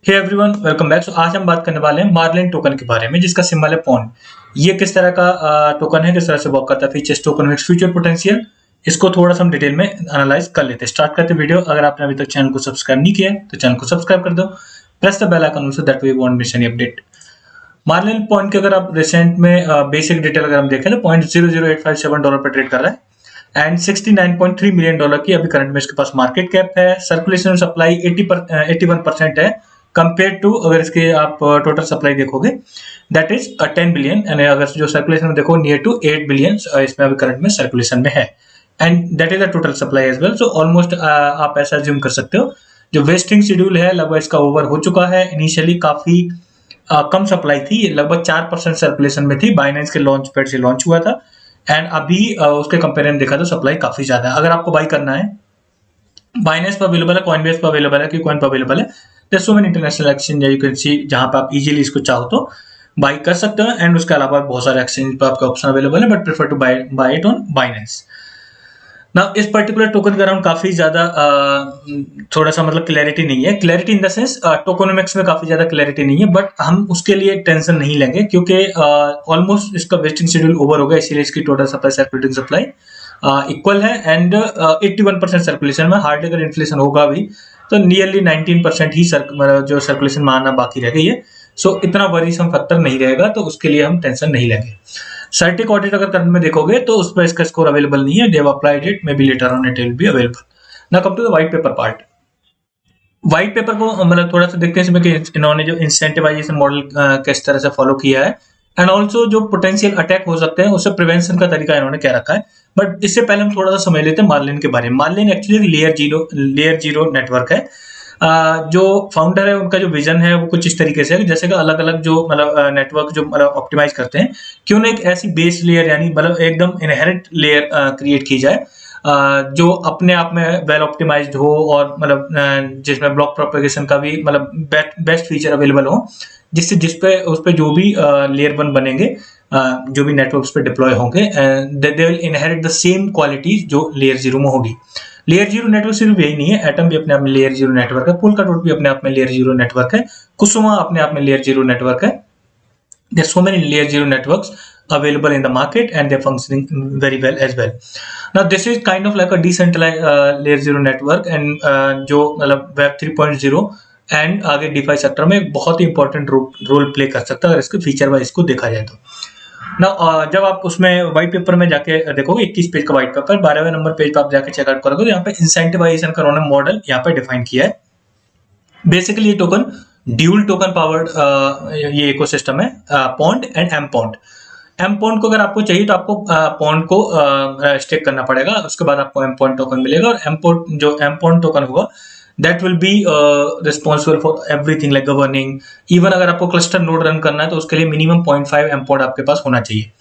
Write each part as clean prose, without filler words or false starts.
Hey everyone, welcome back. आज हम बात करने वाले हैं मार्लिन टोकन के बारे में, जिसका सिंबल है पॉन्ड। ये किस तरह का टोकन है, किस तरह से वर्क करता है, फीचर्स, टोकन, फ्यूचर पोटेंशियल, इसको थोड़ा सा हम डिटेल में एनालाइज कर लेते हैं। स्टार्ट करते हैं वीडियो। अगर आपने अभी तक चैनल को सब्सक्राइब नहीं किया है तो चैनल को सब्सक्राइब कर दो। Press the bell icon so that we won't miss any update. Marlin point के अगर आप रिसेंट में बेसिक डिटेल अगर हम देखें तो $0.00857 पर ट्रेड कर रहा है एंड $69.3 मिलियन की अभी करंट में इसके पास मार्केट कैप है। सर्कुलेशन सप्लाई 81% है कंपेयर टू, अगर इसके आप टोटल सप्लाई देखोगे दैट इज 10 बिलियन, एंड अगर जो सर्कुलेशन में देखो नियर टू 8 बिलियन इसमें अभी करंट में सर्कुलेशन में है, and that is the total supply as well. So almost आप ऐसा अज्यूम कर सकते हो जो वेस्टिंग शेड्यूल है लगभग इसका ओवर हो चुका है। इनिशियली काफी कम सप्लाई थी, लगभग 4% सर्कुलेशन में थी, बाइनेंस के लॉन्च पैड से लॉन्च हुआ था, एंड अभी उसके कंपेयर में देखा तो सप्लाई काफी ज्यादा है। अगर आपको बाई करना है, बाइनेंस पर अवेलेबल है, कॉइनबेस पर अवेलेबल है, क्यूकॉइन पर अवेलेबल है, there's so many international exchange you can see जहां पे आप इजीली इसको चाहो तो बाई कर सकते हो, एंड उसके अलावा बहुत सारे एक्सचेंज पर आपका ऑप्शन अवेलेबल है, but prefer to buy it on Binance. ना इस पर्टिकुलर टोकन के अराउंड काफी ज्यादा थोड़ा सा मतलब क्लैरिटी नहीं है, clarity in the sense tokenomics में काफी ज्यादा क्लैरिटी नहीं है, बट हम उसके लिए टेंशन नहीं लेंगे क्योंकि ऑलमोस्ट इसका वेस्टिंग शेड्यूल ओवर हो गया, इसीलिए इसकी total supply circulating supply equal है, एंड 81% सर्कुलेशन में। हार्डली अगर इन्फ्लेशन होगा भी तो नियरली 19% ही जो सर्कुलेशन में आना बाकी रह गई है। सो इतना वरीसम फैक्टर नहीं रहेगा, तो उसके लिए हम टेंशन नहीं लेंगे। सर्टिक ऑडिट अगर करंट में देखोगे तो उस पर इसका स्कोर अवेलेबल नहीं है, they've applied it, may be later on it will be available. Now come to the white paper part. White paper को मतलब थोड़ा सा देखते हैं इसमें कि इन्होंने जो इंसेंटिवाइजेशन मॉडल किस तरह से फॉलो किया है, एंड ऑल्सो जो पोटेंशियल अटैक हो सकते हैं उससे प्रिवेंशन का तरीका इन्होंने क्या रखा है। बट इससे पहले हम थोड़ा सा समझ लेते हैं मार्लिन के बारे में। Marlin actually layer zero network है। जो फाउंडर है उनका जो विजन है वो कुछ इस तरीके से है, जैसे कि अलग अलग जो मतलब नेटवर्क जो मतलब ऑप्टिमाइज करते हैं, क्यों ना एक ऐसी बेस लेयर यानी मतलब एकदम इनहेरेंट लेयर क्रिएट की जाए जो अपने आप में वेल ऑप्टिमाइज्ड हो, और मतलब जिसमें ब्लॉक प्रोपेगेशन का भी मतलब बेस्ट फीचर अवेलेबल हो, जिससे उस पे जो भी लेयर 1 बनेंगे, जो भी नेटवर्क्स पे डिप्लॉय होंगे, they will inherit the same qualities जो लेयर 0 में होगी। लेयर 0 नेटवर्क सिर्फ यही नहीं है, एटम भी अपने आप में लेयर 0 नेटवर्क है, पोलकाडॉट भी अपने आप में लेयर 0 नेटवर्क है, कुसुमा अपने आप में लेयर 0 नेटवर्क है। There's so many layer 0 networks available in the market, and they're functioning very well as well. Now this is kind of like a decentralized layer 0 network, and जो मतलब web 3.0 and आगे DeFi sector में बहुत ही important role play कर सकता है अगर इसके फीचर वाइज को देखा जाए तो। ना जब आप उसमें व्हाइट पेपर में जाके देखोगे, 21 पेज का व्हाइट पेपर, 12वें नंबर पेज पर आप जाके चेकआउट करोगे तो यहाँ पे इंसेंटिवाइजेशन का उन्होंने मॉडल यहाँ पे डिफाइन किया है। बेसिकली ये टोकन ड्यूल टोकन पावर्ड ये इकोसिस्टम है, POND and M POND. M POND को अगर आपको चाहिए तो आपको पॉन्ड को स्टेक करना पड़ेगा, उसके बाद आपको एम पॉन्ड टोकन मिलेगा, और एम पॉन्ड टोकन होगा that will be responsible for everything like governing. Even अगर आपको क्लस्टर नोड रन करना है तो उसके लिए मिनिमम 0.5 एम पॉन्ड आपके पास होना चाहिए।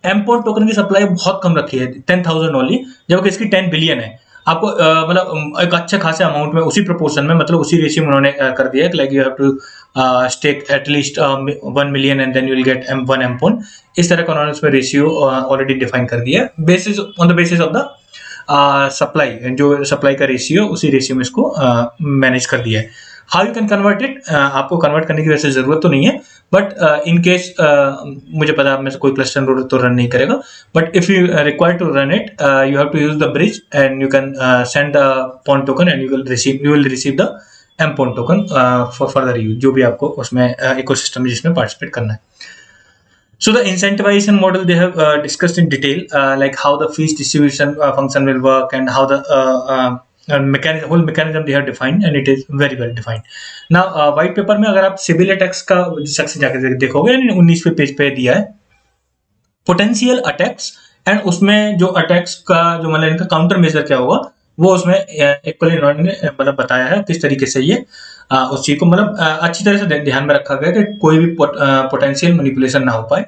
एम पॉन्ड टोकन की सप्लाई बहुत कम रखी है, 10,000 ओनली, जबकि इसकी 10 बिलियन है। आपको मतलब एक अच्छे खासे अमाउंट में उसी प्रोपोर्शन में, मतलब उसी रेशियो में उन्होंने कर दिया है, like you have to stake at least 1 million and then you will get 1 M POND. इस तरह का उन्होंने उसमें रेशियो ऑलरेडी डिफाइन कर दिया है, basis on the basis of the supply, जो सप्लाई का रेशियो उसी रेशियो में इसको मैनेज कर दिया है। How you can convert it, आपको कन्वर्ट करने की वैसे जरूरत तो नहीं है, बट इन केस मुझे पता है में से कोई क्लस्टर नोड तो रन नहीं करेगा, but if you require to run it you have to use the bridge and you can send the POND token and you will receive the M POND token for further use, जो भी आपको उसमें ecosystem में जिसमें participate करना है। So the incentivization model they have discussed in detail, like how the fees distribution function will work, and how the whole mechanism they have defined, and it is very well defined. Now white paper में अगर आप civil attacks का section जाकर देखोगे, 19वें page पे दिया है potential attacks, and उसमें जो अटैक्स का जो मतलब इनका काउंटर मेजर क्या होगा वो उसमें इक्वली इन्होंने मतलब बताया है किस तरीके से ये उस चीज को मतलब अच्छी तरह से ध्यान में रखा गया कि कोई भी पोटेंशियल मैनिपुलेशन ना हो पाए।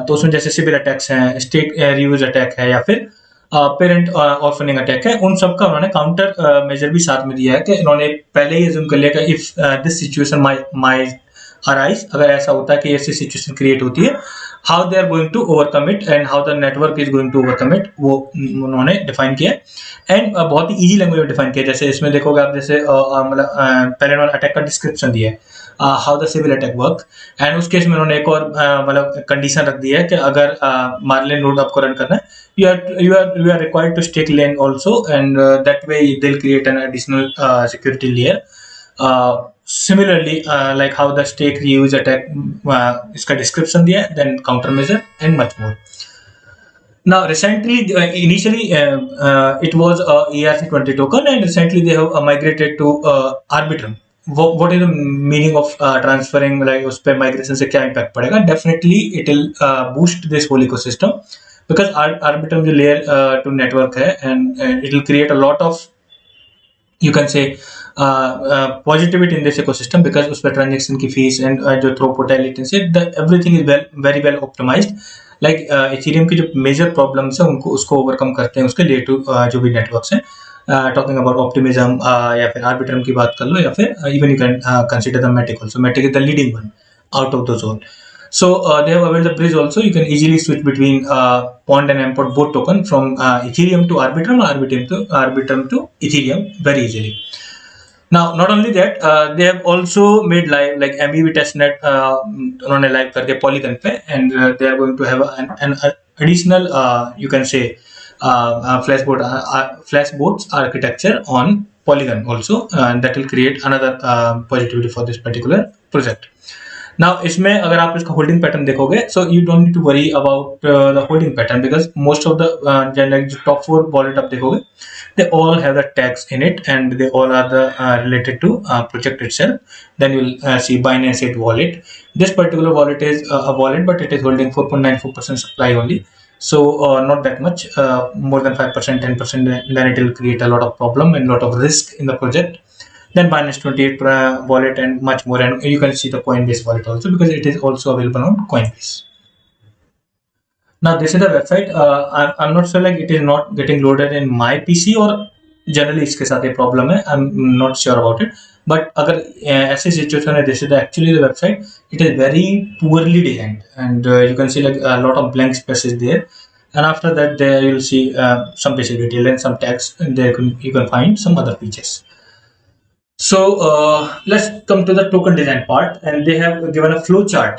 तो उसमें जैसे सिविल अटैक्स हैं, स्टेट रियूज अटैक है, या फिर पेरेंट ऑर्फनिंग अटैक है, उन सब का उन्होंने काउंटर मेजर भी साथ में दिया है कि इन्होंने पहले ही अज्यूम कर लिया कि इफ दिस सिचुएशन arise, अगर ऐसा होता है कि ऐसी सिचुएशन क्रिएट होती है, how they are going to overcome it and how the network is going to overcome it, वो उन्होंने डिफाइन किया है। एंड बहुत ही इजी लैंग्वेज में डिफाइन किया है। जैसे इसमें देखोगे आप, जैसे मतलब पहले उन्होंने अटैक का डिस्क्रिप्शन दिया है, how the Sybil attack work, and उस केस में उन्होंने एक और मतलब कंडीशन रख दी है कि अगर मार्लिन नोड आपको रन करना है, you are required to stake LAN also, and that way they'll create an additional security layer. Similarly, like how the stake reuse attack, इसका description दिया है, then countermeasure and much more. Now, recently, initially it was a ERC20 token, and recently they have migrated to Arbitrum. What is the meaning of transferring, like उस पे migration से क्या impact पड़ेगा? Definitely, it will boost this whole ecosystem, because Arbitrum जो layer 2 network है, and it will create a lot of, you can say, positivity in this ecosystem, because उस पर transaction की fees and जो throughput है, latency, everything is very well optimized. Like Ethereum की जो major problems है उनको उसको ओवरकम करते हैं उसके लेयर 2 जो भी नेटवर्क्स हैं, टॉकिंग अबाउट ऑप्टिमिज्म या फिर आर्बिट्रम की बात कर लो, या फिर even you can consider the Matic also. Matic is the leading one out of those all. So they have availed the bridge also. You can easily switch between Pond and Mpond both token from Ethereum to Arbitrum, or Arbitrum to Ethereum very easily. Now, not only that, they have also made live like MEV testnet उन्होंने live कर दिया Polygon पे, and they are going to have an additional you can say flashbots architecture on Polygon also, and that will create another positivity for this particular project. Now, इसमें अगर आप इसका holding pattern देखोगे, so you don't need to worry about the holding pattern, because most of the like top 4 wallet आप देखोगे, they all have the tags in it, and they all are the related to project itself. Then you'll see Binance It wallet. This particular wallet is a wallet, but it is holding 4.94% supply only, so not that much. More than 5%, 10%, then it will create a lot of problem and lot of risk in the project. Then Binance 28 wallet and much more, and you can see the Coinbase wallet also, because it is also available on Coinbase. Now, this is the website. I'm not sure, like it is not getting loaded in my PC, or generally इसके साथ ये problem है. I'm not sure about it. But अगर ऐसी situation है, this is actually the website. It is very poorly designed, and you can see like a lot of blank spaces there. And after that, there you'll see some basic detail and some text, and there you can find some other features. So let's come to the token design part, and they have given a flow chart,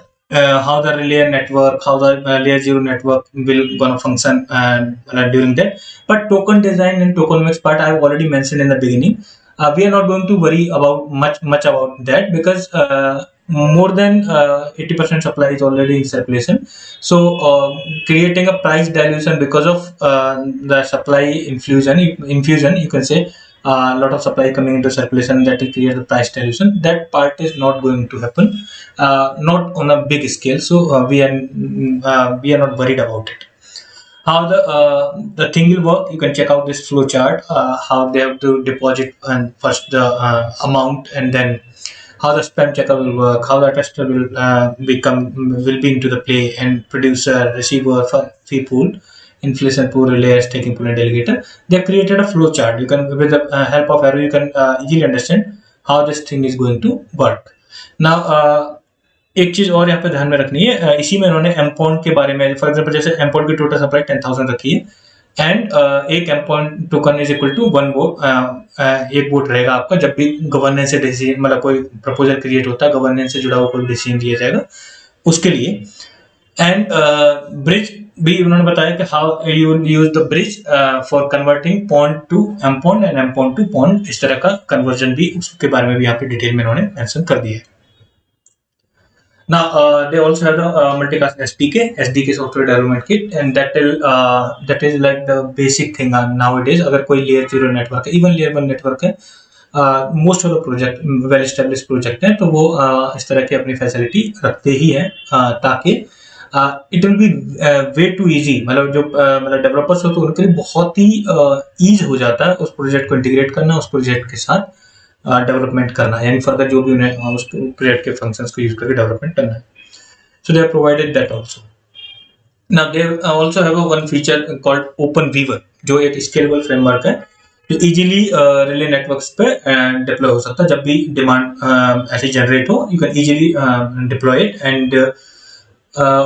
how the layer network, how the layer 0 network will gonna function during that. But token design and tokenomics part I have already mentioned in the beginning. We are not going to worry about much about that, because more than 80% supply is already in circulation. So creating a price dilution because of the supply infusion, you can say, a lot of supply coming into circulation, that will create the price dilution. That part is not going to happen, not on a big scale. So we are not worried about it. How the thing will work, you can check out this flow chart, how they have to deposit and first the amount, and then how the spam checker will work, how the tester will be into the play, and producer, receiver, fee pool, inflation pool, layers, taking pool, and delegator. They have created a flow chart. You can, with the help of arrow, you can easily understand how this thing is going to work. Now, एक चीज और यहाँ पे ध्यान में रखनी है, इसी में उन्होंने एमपॉन्ड के बारे में, फॉर एग्जांपल जैसे एमपॉन्ड की टोटल सप्लाई 10,000 रखी है, एंड एक mPond token is equal to 1 vote, एक वोट रहेगा आपका जब भी गवर्नेंस से डिसीजन, मतलब कोई प्रपोजल क्रिएट होता है, गवर्नेंस से जुड़ा हुआ कोई डिसीजन लिया जाएगा उसके लिए। एंड ब्रिज भी उन्होंने बताया कि how you use the bridge for converting pond to mPond and mPond to pond, इस तरह का कन्वर्जन भी, उसके बारे में भी यहाँ पे डिटेल में उन्होंने मेंशन कर दिया है। Now they also have the multicast SDK software development kit, and that is like the basic thing nowadays. अगर कोई layer 0 network है, even layer 1 network है, most of the project well established project है, तो वो इस तरह की अपनी facility रखते ही हैं, ताकि it will be way too easy, मतलब जो मतलब डेवलपर्स हो तो उनके लिए बहुत ही ईज हो जाता है उस प्रोजेक्ट को इंटीग्रेट करना, उस प्रोजेक्ट के साथ डेवलपमेंट करना, यानी फर्दर जो भी उन्हें उस प्रोजेक्ट के फंक्शंस को यूज करके डेवलपमेंट करना है। So they have provided that also. Now they also have one feature called Open Weaver, जो एक स्केलेबल फ्रेमवर्क है, जो इजीली रिले नेटवर्क्स पे डिप्लॉय हो सकता है। जब भी डिमांड ऐसी जनरेट हो, you can easily deploy it. And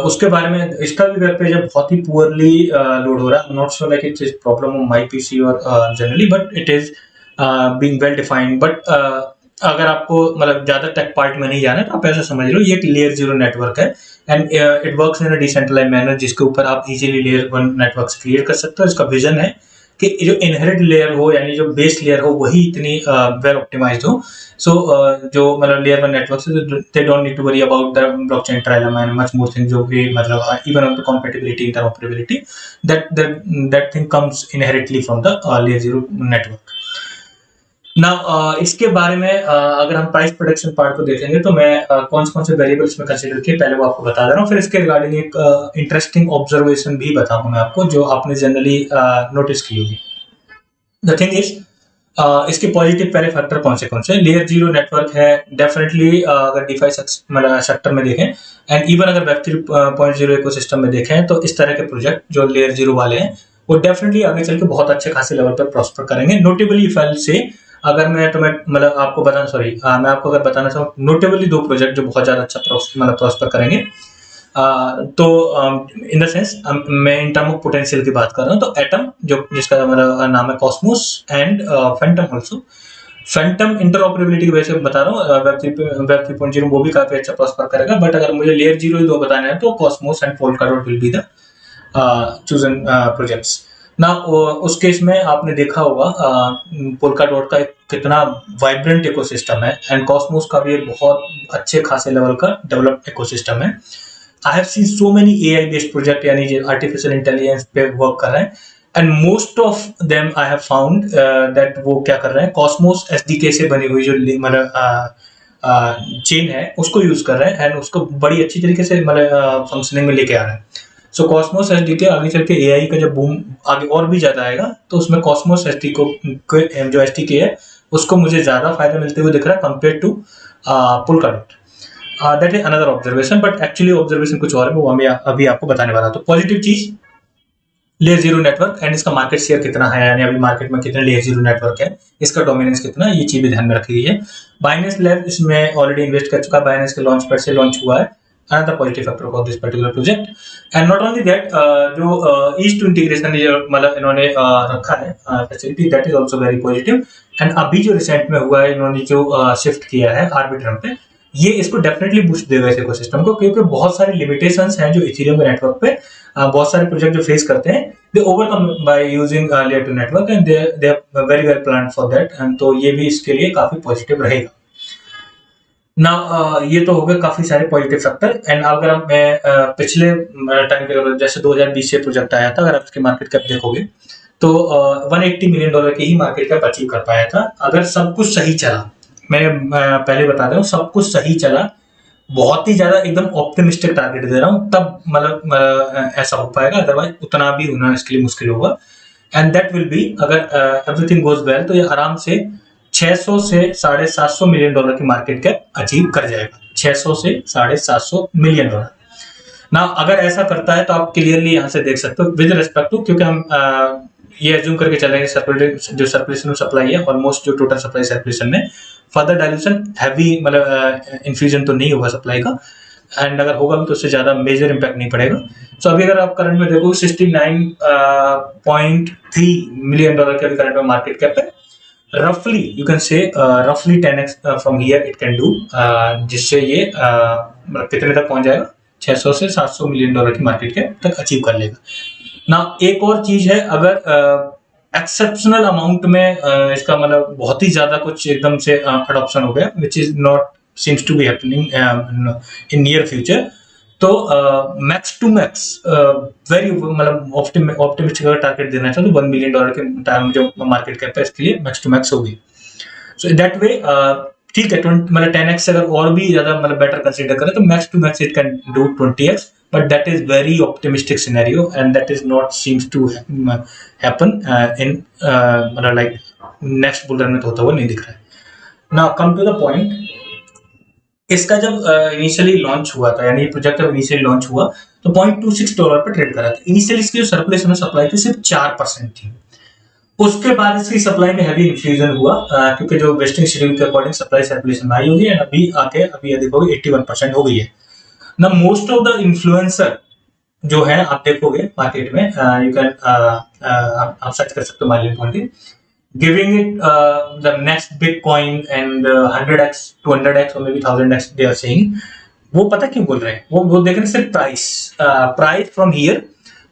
उसके बारे में इसका भी वेब पेज बहुत ही पुअरली लोड हो रहा है। Not sure like it's is problem on my PC और generally, but it is being well defined. But अगर आपको मतलब ज्यादा टेक पार्ट में नहीं जाना है तो आप ऐसा समझ लो ये एक लेयर 0 नेटवर्क है and it works in a decentralised manner, जिसके ऊपर आप इजीली लेयर 1 नेटवर्क्स क्रिएट कर सकते हो। इसका विजन है कि जो इनहेरिट लेयर हो यानी जो बेस लेयर हो वही इतनी वेल ऑप्टिमाइज्ड हो। सो जो मतलब layer 1 networks they don't need to worry about the blockchain trilemma and much more thing, जो कि मतलब even on the compatibility interoperability that thing comes inherently from the layer 0 network. Now इसके बारे में अगर हम प्राइस प्रोडक्शन पार्ट को देखेंगे तो मैं कौन से वेरिएबल्स में कंसीडर किए पहले वो आपको बता दे रहा हूँ। फिर इसके रिगार्डिंग एक इंटरेस्टिंग ऑब्जर्वेशन भी बताऊंगा मैं आपको, जो आपने जनरली नोटिस की होगी। द थिंग इज इसके पॉजिटिव पहले फैक्टर कौन से लेयर 0 नेटवर्क है डेफिनेटली। अगर डीफाई सेक्टर में देखें एंड इवन अगर वेब 3.0 इकोसिस्टम में देखें तो इस तरह के प्रोजेक्ट जो लेयर 0 वाले हैं वो डेफिनेटली आगे चल के बहुत अच्छे खासे लेवल पर प्रॉस्पर करेंगे। नोटेबली फाइल से अगर मैं तुम्हें मतलब आपको बताना मैं आपको अगर बताना चाहूँ नोटेबली 2 प्रोजेक्ट जो बहुत ज्यादा अच्छा मतलब प्रॉस्पर करेंगे। तो इन द सेंस मैं इन टर्म ऑफ पोटेंशियल की बात कर रहा हूँ तो एटम जो जिसका हमारा नाम है Cosmos and Phantom also. Phantom interoperability की वजह से बता रहा हूँ, वेब 3.0 वो भी काफी अच्छा प्रॉस्पर करेगा। बट अगर मुझे लेयर 0 ही 2 बताना है तो Cosmos and Polkadot will be the chosen projects. ना उस केस में आपने देखा होगा पोल्काडॉट का कितना वाइब्रेंट इकोसिस्टम है एंड कॉस्मोस का भी एक बहुत अच्छे खासे लेवल का डेवलप्ड इकोसिस्टम है। I have seen so many AI based project यानी जो आर्टिफिशियल इंटेलिजेंस पे वर्क कर रहे हैं and most of them I have found that वो क्या कर रहे हैं, कॉस्मोस SDK से बनी हुई जो मतलब चेन है उसको यूज कर रहे हैं एंड उसको बड़ी अच्छी तरीके से मतलब फंक्शनिंग में लेके आ रहे हैं। सो कॉस्मोस SDK आगे चल के AI का जब बूम आगे और भी ज्यादा आएगा तो उसमें कॉस्मोस SDK जो SDK है उसको मुझे ज्यादा फायदा मिलते हुए दिख रहा है compare to Polkadot. That is another observation, but actually observation कुछ और है, वो हमें अभी आपको बताने वाला। तो पॉजिटिव चीज लेयर 0 नेटवर्क एंड इसका मार्केट शेयर कितना है, यानी अभी मार्केट में कितने लेयर 0 नेटवर्क है, इसका डोमिनेंस कितना है, ये चीज भी ध्यान में रखी गई है। बाइनेंस लैब इसमें ऑलरेडी इन्वेस्ट कर चुका है, बाइनेंस के लॉन्च पैड से लॉन्च हुआ है। another positive factor for this particular project and not only that जो ईस्ट टू इंटीग्रेशन मतलब इन्होंने रखा है facility, that is also very positive. And अभी जो रिसेंट में हुआ है इन्होंने जो शिफ्ट किया है आर्बिट्रम पे, ये इसको डेफिनेटली बूस्ट देगा इस इकोसिस्टम को, क्योंकि बहुत सारी लिमिटेशंस हैं जो इथेरियम के नेटवर्क पे बहुत सारे प्रोजेक्ट जो फेस करते हैं, they overcome by using layer 2 network and they are very well planned for that. And तो ये भी इसके लिए काफी पॉजिटिव रहेगा ना। ये तो हो गए काफी सारे पॉजिटिव फैक्टर। एंड अगर हम पिछले टाइम के जैसे 2020 से प्रोजेक्ट आया था, अगर आप इसके मार्केट कैप देखोगे तो $180 मिलियन की ही मार्केट कैप अचीव कर पाया था अगर सब कुछ सही चला। मैं पहले बता रहा हूँ सब कुछ सही चला, बहुत ही ज्यादा एकदम ऑप्टिमिस्टिक टारगेट दे रहा हूँ, तब मतलब ऐसा हो पाएगा, अदरवाइज उतना भी होना इसके लिए मुश्किल होगा। एंड दैट विल बी अगर एवरीथिंग गोज वेल तो ये आराम से 600 से $750 मिलियन की मार्केट कैप अचीव कर जाएगा। 600 से $750 मिलियन ना अगर ऐसा करता है तो आप क्लियरली यहाँ से देख सकते हो विद रेस्पेक्ट टू, क्योंकि हम ये एज्यूम करके चलेंगे जो सर्कुलेशन सप्लाई है ऑलमोस्ट जो टोटल सप्लाई सर्कुलेशन में फर्दर डायल्यूशन हैवी मतलब इन्फ्यूजन तो नहीं होगा सप्लाई का, एंड अगर होगा भी तो उससे ज्यादा मेजर इम्पैक्ट नहीं पड़ेगा। सो अभी अगर आप करंट में देखो 69.3 मिलियन डॉलर के अभी करंट में मार्केट कैप है। रफली यू कैन से रफली 10x from here it can do, जिससे ये कितने तक पहुंच जाएगा, 600 से $700 मिलियन की मार्केट कैप तक अचीव कर लेगा ना। एक और चीज है, अगर एक्सेप्शनल अमाउंट में इसका मतलब बहुत ही ज्यादा कुछ एकदम से अडॉप्शन हो गया which is not seems to be happening in near future, तो मैक्स टू मैक्स वेरी मतलब ऑप्टिमिस्टिक अगर टारगेट देना चाहो तो $1 बिलियन के टाइम जो मार्केट कैप है इसके लिए मैक्स टू मैक्स होगी। सो दैट वे ठीक है, मतलब 10x से अगर और भी ज्यादा मतलब बेटर कंसीडर करें तो max to max it can do 20x, but that is very optimistic scenario and that is not seems to happen in मतलब लाइक नेक्स्ट बुल रन में तो होता हुआ नहीं दिख रहा है। Now come to the point, इसका जब इनिशियली लॉन्च हुआ था, यानी प्रोजेक्ट जब इनिशियली लॉन्च हुआ तो $0.26 पर ट्रेड करा था। इनिशियली इसकी जो सर्कुलेशन और सप्लाई थी सिर्फ 4% थी, उसके बाद इसकी सप्लाई में हैवी इन्फ्यूजन हुआ क्योंकि जो वेस्टिंग शेड्यूल के अकॉर्डिंग सप्लाई सर्कुलेशन में आई हुई है, अभी आके अभी ये देखोगे 81% हो गई है ना। मोस्ट ऑफ द इन्फ्लुएंसर जो है आप देखोगे मार्केट में, यू कैन आप सर्च कर सकते हो margin point, giving it the next big coin and 100x 200x और maybe 1000x they are saying. वो पता क्यों बोल रहे हैं, वो देख रहे हैं सिर्फ प्राइस फ्रॉम हियर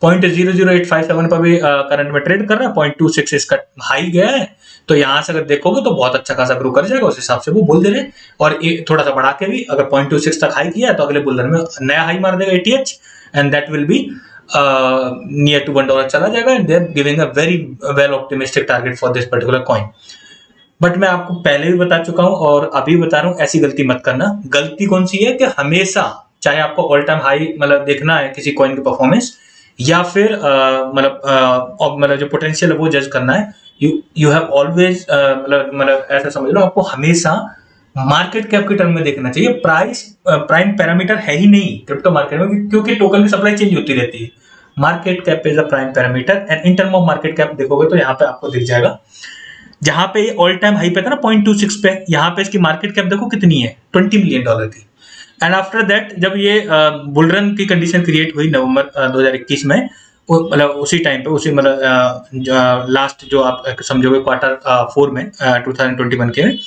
0.00857 पर भी करंट में ट्रेड कर रहा है, 0.26 इसका हाई गया है, तो यहां से अगर देखोगे तो बहुत अच्छा खासा ग्रो कर जाएगा, उस हिसाब से वो बोल दे रहे हैं। और थोड़ा सा बढ़ा के भी अगर 0.26 तक हाई किया है तो अगले बुल रन में नया हाई मार देगा 80h and that will be near to $1 चला जाएगा and they are giving a very well optimistic target for this particular coin. But मैं आपको पहले भी बता चुका हूं और अभी बता रहा हूं, ऐसी गलती मत करना। गलती कौन सी है कि हमेशा चाहे आपको ऑल टाइम हाई मतलब देखना है किसी कॉइन की परफॉर्मेंस या फिर मतलब जो पोटेंशियल है वो जज करना है, यू हैव ऑलवेज मतलब ऐसा समझ लो आपको हमेशा मार्केट कैप के टर्म में देखना चाहिए। प्राइस प्राइम पैरामीटर है ही नहीं क्रिप्टो मार्केट में, क्योंकि टोकन की सप्लाई चेंज होती रहती है। Market cap is a prime parameter and in term of market cap देखोगे तो यहाँ पे आपको दिख जाएगा, जहां पे ऑल टाइम हाई पे था ना 0.26 पे, यहाँ पे इसकी मार्केट कैप देखो कितनी है, $20 मिलियन की। एंड आफ्टर दैट जब ये बुलरन की कंडीशन क्रिएट हुई नवंबर 2021 में, मतलब उसी टाइम पे उसी मतलब लास्ट जो आप समझोगे क्वार्टर 4 में 2021 के में,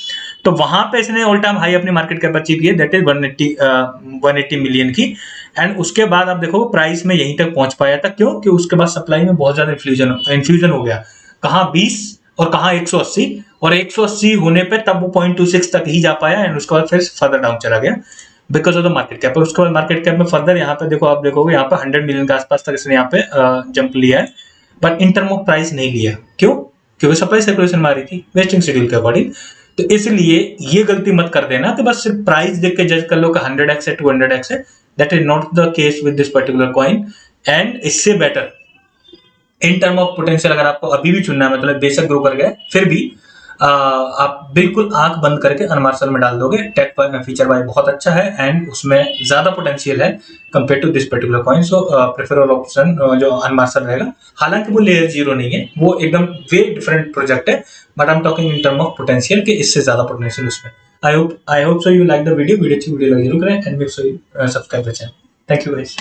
तो वहां पे इसने ऑल टाइम हाई अपनी मार्केट कैप अचीव की है, दैट इज 180 मिलियन की। एंड उसके बाद आप देखो प्राइस में यहीं तक पहुंच पाया था, क्यों कि उसके बाद सप्लाई में बहुत ज्यादा इन्फ्यूजन हो गया, कहाँ 20 और कहाँ 180, और 180 होने पे तब वो 0.26 तक ही जा पाया एंड उसके बाद फिर फर्दर डाउन चला गया because of the market cap. उसके बाद मार्केट कैप में फर्दर यहाँ पे देखो, आप देखोगे यहाँ पे 100 मिलियन के आसपास तक इसने यहाँ पे जंप लिया है, but in term of price नहीं लिया। क्यों? क्योंकि सप्लाई सर्कुलेशन में आ रही थी वेस्टिंग शेड्यूल के अकॉर्डिंग। तो इसलिए ये गलती मत कर देना कि बस सिर्फ प्राइस देख के जज कर लो कि 100x है 200x है, that is not the case with this particular coin. And इससे better in term of potential अगर आपको अभी भी चुनना है, मतलब बेशक ग्रो कर गए फिर भी आप बिल्कुल आंख बंद करके अनमार्सल में डाल दोगे। टेक फीचर वाइज बहुत अच्छा है एंड उसमें ज्यादा पोटेंशियल है compare to this particular coin, so preferable option जो अनमार्सल रहेगा। हालांकि वो लेयर 0 नहीं है, वो एकदम वे डिफरेंट प्रोजेक्ट है, but I am talking in term of potential कि इससे ज्यादा पोटेंशियल उसमें। I hope so you like the video अच्छी वीडियो लगी जरूर करें and make sure you subscribe the channel. Thank you guys.